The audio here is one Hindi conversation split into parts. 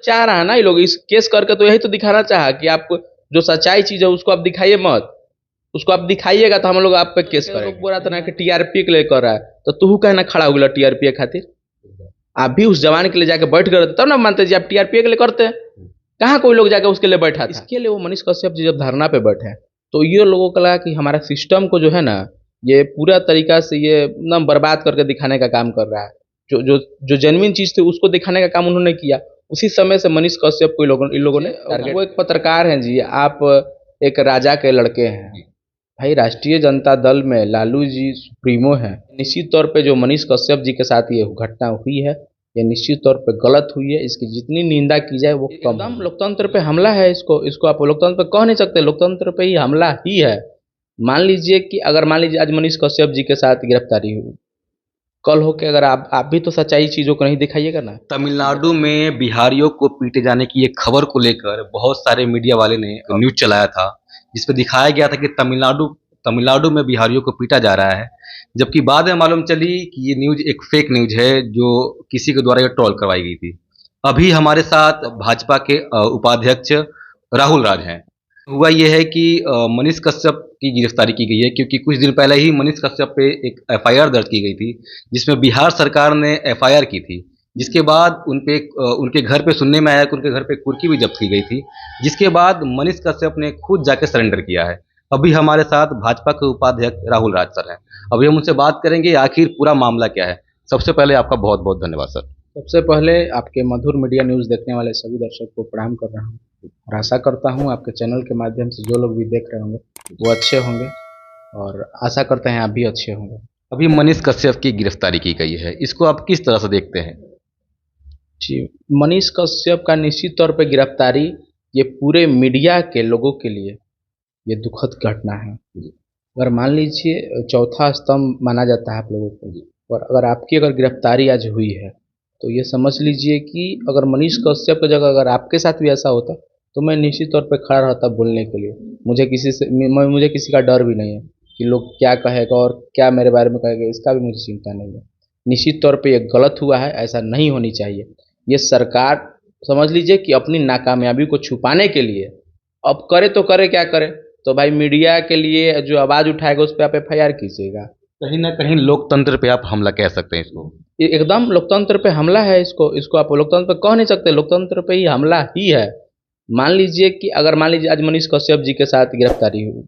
चाह रहा है ना ये लोग इस केस करके, तो यही तो दिखाना चाहा कि आप जो सच्चाई चीज है उसको आप दिखाइए मत। उसको आप दिखाइएगा तो हम लोग आप पे केस करेंगे। लोग बोला था ना कि टीआरपी के लिए कर रहा है, तो तू कहना खड़ा हो गया टीआरपी खातिर। आप भी उस जवान के लिए जाके बैठ गए तब ना मानते जी आप टीआरपी के लिए करते हैं। कहाँ कोई लोग जाके उसके लिए बैठा था। इसके लिए वो मनीष कश्यप जी जब धरना पे बैठे हैं, तो ये लोगों को लगा कि हमारा सिस्टम को जो है ना, ये पूरा तरीका से ये ना बर्बाद करके दिखाने का काम कर रहा है। जो जो जो जेन्युइन चीज थी उसको दिखाने का काम उन्होंने किया। उसी समय से मनीष कश्यप को इन लोगों ने वो एक पत्रकार हैं जी, आप एक राजा के लड़के हैं भाई। राष्ट्रीय जनता दल में लालू जी सुप्रीमो हैं। निश्चित तौर पे जो मनीष कश्यप जी के साथ ये घटना हुई है, ये निश्चित तौर पे गलत हुई है। इसकी जितनी निंदा की जाए वो कम। एकदम लोकतंत्र पे हमला है। इसको आप लोकतंत्र पे कह नहीं सकते, लोकतंत्र पे ही हमला ही है। मान लीजिए कि अगर मान लीजिए आज मनीष कश्यप जी के साथ गिरफ्तारी हुई, कल हो के अगर आप भी तो सच्चाई चीजों को नहीं दिखाइएगा ना। तमिलनाडु में बिहारियों को पीटे जाने की एक खबर को लेकर बहुत सारे मीडिया वाले ने न्यूज चलाया था, जिसपे दिखाया गया था कि तमिलनाडु तमिलनाडु में बिहारियों को पीटा जा रहा है। जबकि बाद में मालूम चली कि ये न्यूज एक फेक न्यूज है, जो किसी के द्वारा ये ट्रोल करवाई गई थी। अभी हमारे साथ भाजपा के उपाध्यक्ष राहुल राज हैं। हुआ ये है कि मनीष कश्यप की गिरफ्तारी की गई है, क्योंकि कुछ दिन पहले ही मनीष कश्यप पे एक एफआईआर दर्ज की गई थी, जिसमें बिहार सरकार ने एफआईआर की थी। जिसके बाद उनके घर पे सुनने में आया कि उनके घर पे कुर्की भी जब्त की गई थी, जिसके बाद मनीष कश्यप ने खुद जाके सरेंडर किया है। अभी हमारे साथ भाजपा के उपाध्यक्ष राहुल राज सर हैं। अभी हम उनसे बात करेंगे आखिर पूरा मामला क्या है। सबसे पहले आपका बहुत बहुत धन्यवाद सर। सबसे पहले आपके मधुर मीडिया न्यूज देखने वाले सभी दर्शक को प्रणाम कर रहा हूँ, और आशा करता हूँ आपके चैनल के माध्यम से जो लोग भी देख रहे होंगे वो अच्छे होंगे, और आशा करते हैं आप भी अच्छे होंगे। अभी मनीष कश्यप की गिरफ्तारी की गई है, इसको आप किस तरह से देखते हैं? जी, मनीष कश्यप का निश्चित तौर पर गिरफ्तारी ये पूरे मीडिया के लोगों के लिए ये दुखद घटना है। अगर मान लीजिए चौथा स्तंभ माना जाता है आप लोगों को, और अगर आपकी अगर गिरफ्तारी आज हुई है, तो ये समझ लीजिए कि अगर मनीष कश्यप की जगह अगर आपके साथ भी ऐसा होता, तो मैं निश्चित तौर पे खड़ा रहता बोलने के लिए। मुझे किसी का डर भी नहीं है कि लोग क्या कहेगा और क्या मेरे बारे में कहेगा, इसका भी मुझे चिंता नहीं है। निश्चित तौर पे ये गलत हुआ है, ऐसा नहीं होनी चाहिए। ये सरकार समझ लीजिए कि अपनी नाकामयाबी को छुपाने के लिए अब करे तो करे क्या करे, तो भाई मीडिया के लिए जो आवाज़ उठाएगा उस पर आप एफआईआर कीजिएगा। कहीं ना कहीं लोकतंत्र पे आप हमला कह सकते हैं इसको। एकदम लोकतंत्र पे हमला है। इसको आप लोकतंत्र पे कह नहीं सकते, लोकतंत्र पे ही हमला ही है। मान लीजिए कि अगर मान लीजिए आज मनीष कश्यप जी के साथ गिरफ्तारी हुई,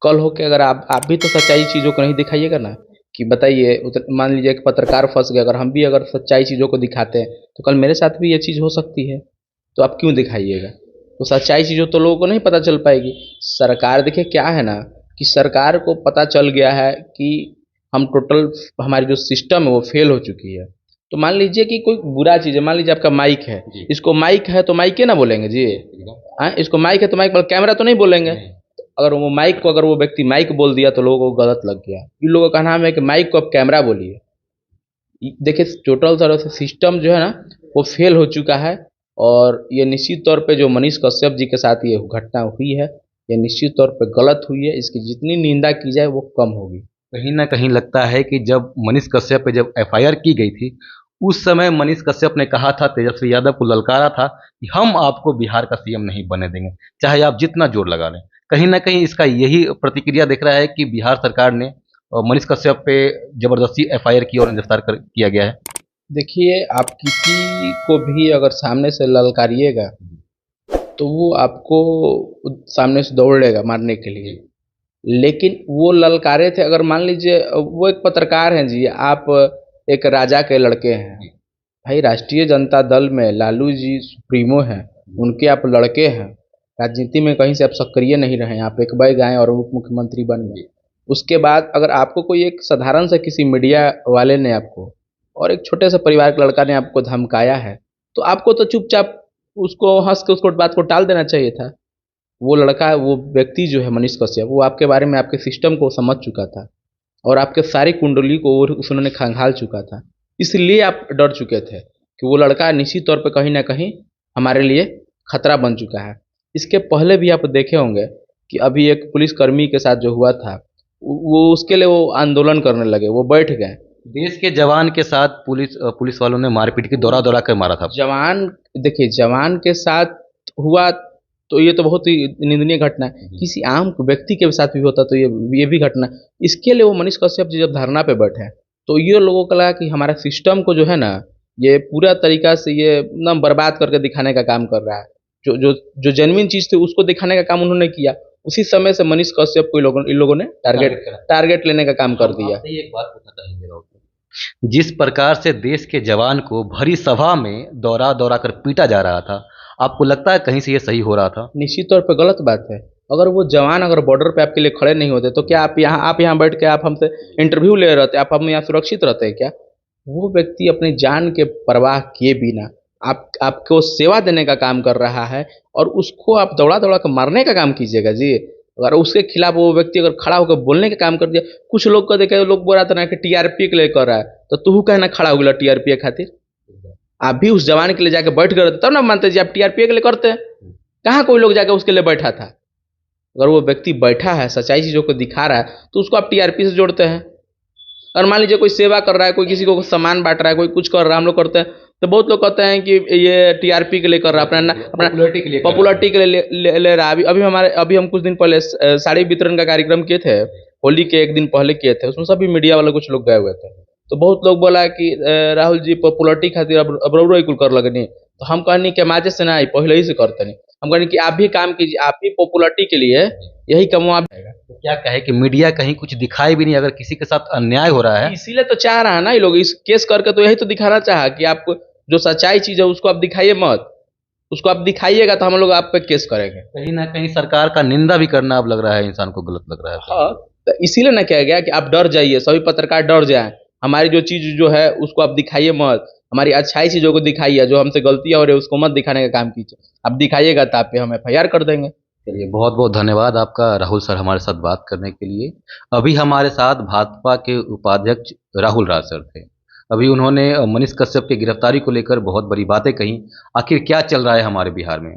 कल हो के अगर आप भी तो सच्चाई चीज़ों को नहीं दिखाइएगा ना, कि बताइए मान लीजिए एक पत्रकार फंस गया, अगर हम भी अगर सच्चाई चीज़ों को दिखाते हैं तो कल मेरे साथ भी ये चीज़ हो सकती है, तो आप क्यों दिखाइएगा? तो सच्चाई चीज़ों तो लोगों को नहीं पता चल पाएगी। सरकार देखिए क्या है ना, कि सरकार को पता चल गया है कि हम टोटल हमारी जो सिस्टम है वो फेल हो चुकी है। तो मान लीजिए कि कोई बुरा चीज़ है, मान लीजिए आपका माइक है, इसको माइक है तो माइक ना बोलेंगे जी। हाँ, इसको माइक है तो माइक, कैमरा तो नहीं बोलेंगे। अगर वो माइक को, अगर वो व्यक्ति माइक बोल दिया तो लोगों को गलत लग गया। इन लोगों का नाम है कि माइक को आप कैमरा बोलिए। देखिए टोटल तरह से सिस्टम जो है ना वो फेल हो चुका है, और ये निश्चित तौर पे जो मनीष कश्यप जी के साथ ये घटना हुई है, ये निश्चित तौर पे गलत हुई है। इसकी जितनी निंदा की जाए वो कम होगी। कहीं ना कहीं लगता है कि जब मनीष कश्यप पे जब एफआईआर की गई थी, उस समय मनीष कश्यप ने कहा था, तेजस्वी यादव को ललकारा था कि हम आपको बिहार का सीएम नहीं बने देंगे, चाहे आप जितना जोर लगा लें। कहीं ना कहीं इसका यही प्रतिक्रिया दिख रहा है कि बिहार सरकार ने मनीष कश्यप पे जबरदस्ती एफआईआर की और गिरफ्तार किया गया है। देखिए आप किसी को भी अगर सामने से ललकारिएगा तो वो आपको सामने से दौड़ेगा मारने के लिए। लेकिन वो ललकारे थे, अगर मान लीजिए वो एक पत्रकार हैं जी, आप एक राजा के लड़के हैं भाई। राष्ट्रीय जनता दल में लालू जी सुप्रीमो हैं, उनके आप लड़के हैं। राजनीति में कहीं से आप सक्रिय नहीं रहे, आप एक बैग आए और उप मुख्यमंत्री बन गए। उसके बाद अगर आपको कोई एक साधारण से किसी मीडिया वाले ने आपको, और एक छोटे से परिवार के लड़का ने आपको धमकाया है, तो आपको तो चुपचाप उसको हंस के उसको बात को टाल देना चाहिए था। वो लड़का, वो व्यक्ति जो है मनीष कश्यप, वो आपके बारे में, आपके सिस्टम को समझ चुका था, और आपके सारी कुंडली को उसने खंगाल चुका था। इसलिए आप डर चुके थे कि वो लड़का निश्चित तौर पे कहीं ना कहीं हमारे लिए खतरा बन चुका है। इसके पहले भी आप देखे होंगे कि अभी एक पुलिसकर्मी के साथ जो हुआ था, वो उसके लिए वो आंदोलन करने लगे, वो बैठ गए। देश के जवान के साथ पुलिस वालों ने मारपीट की दौरा दौरा कर मारा था। जवान, देखिए जवान के साथ हुआ तो ये तो बहुत ही निंदनीय घटना है। किसी आम व्यक्ति के साथ भी होता तो ये भी घटना। इसके लिए वो मनीष कश्यप जी जब धरना पे बैठे हैं तो ये लोगों को लगा कि हमारा सिस्टम को जो है ना, ये पूरा तरीका से ये एकदम बर्बाद करके दिखाने का काम कर रहा है। जो जो जो जेन्युइन चीज थी उसको दिखाने का काम उन्होंने किया। उसी समय से मनीष कश्यप को इन लोगों ने टारगेट लेने का काम कर दिया। आपसे एक बात पूछना चाहेंगे राहुल जी। जिस प्रकार से देश के जवान को भरी सभा में दौरा दौरा कर पीटा जा रहा था, आपको लगता है कहीं से ये सही हो रहा था? निश्चित तौर पे गलत बात है। अगर वो जवान अगर बॉर्डर पे आपके लिए खड़े नहीं होते तो क्या आप यहाँ बैठ के आप हमसे इंटरव्यू ले रहते, आप हम यहाँ सुरक्षित रहते हैं क्या? वो व्यक्ति अपनी जान के परवाह किए बिना आपको सेवा देने का काम कर रहा है और उसको आप दौड़ा दौड़ा कर मारने का काम कीजिएगा जी। अगर उसके खिलाफ वो व्यक्ति अगर खड़ा होकर बोलने का काम कर दिया, कुछ लोग को देखे लोग बोल रहा था ना कि टीआरपी के लिए कर रहा है, तो तू कहना खड़ा हो गया टीआरपी खातिर। आप भी उस जवान के लिए जाके बैठ गए तब ना मानते जी आप टीआरपी के लिए करते हैं। कहाँ कोई लोग जाके उसके लिए बैठा था? अगर वो व्यक्ति बैठा है, सच्चाई चीज़ों को दिखा रहा है, तो उसको आप टीआरपी से जोड़ते हैं। और मान लीजिए कोई सेवा कर रहा है, कोई किसी को सामान बांट रहा है, कोई कुछ कर रहा है, हम लोग करते हैं तो बहुत लोग कहते हैं कि ये टीआरपी के लिए कर रहा है, अपना पॉपुलरिटी के लिए ले रहा है। अभी हम कुछ दिन पहले साड़ी वितरण का कार्यक्रम किए थे, होली के एक दिन पहले किए थे, उसमें सभी मीडिया वाले कुछ लोग गए हुए थे। तो बहुत लोग बोला कि राहुल जी पॉपुलरिटी खातिर अब रौरो कुल कर लगनी। तो हम कहनी कि माजे से ना पहले ही से करते नहीं। हम कहनी कि आप भी काम कीजिए, आप भी पॉपुलरिटी के लिए यही कमवा। तो क्या कहे कि मीडिया कहीं कुछ दिखाए भी नहीं अगर किसी के साथ अन्याय हो रहा है? इसीलिए तो चाह रहा है ना ये लोग, इस केस करके तो यही तो दिखाना चाहा कि आप जो सच्चाई चीज है उसको आप दिखाइए मत। उसको आप दिखाइएगा तो हम लोग आप पे केस करेंगे। कहीं ना कहीं सरकार का निंदा भी करना अब लग रहा है, इंसान को गलत लग रहा है। हाँ, तो इसीलिए ना कहा गया कि आप डर जाइए, सभी पत्रकार डर जाए। हमारी जो चीज जो है उसको आप दिखाइए मत, हमारी अच्छाई चीजों को दिखाइए, जो हमसे गलतियां हो रही है उसको मत दिखाने का काम कीजिए। आप दिखाइएगा तो आप पे हम एफआईआर कर देंगे। चलिए, बहुत बहुत धन्यवाद आपका राहुल सर हमारे साथ बात करने के लिए। अभी हमारे साथ भाजपा के उपाध्यक्ष राहुल राज सर थे। अभी उन्होंने मनीष कश्यप की गिरफ्तारी को लेकर बहुत बड़ी बातें कही। आखिर क्या चल रहा है हमारे बिहार में?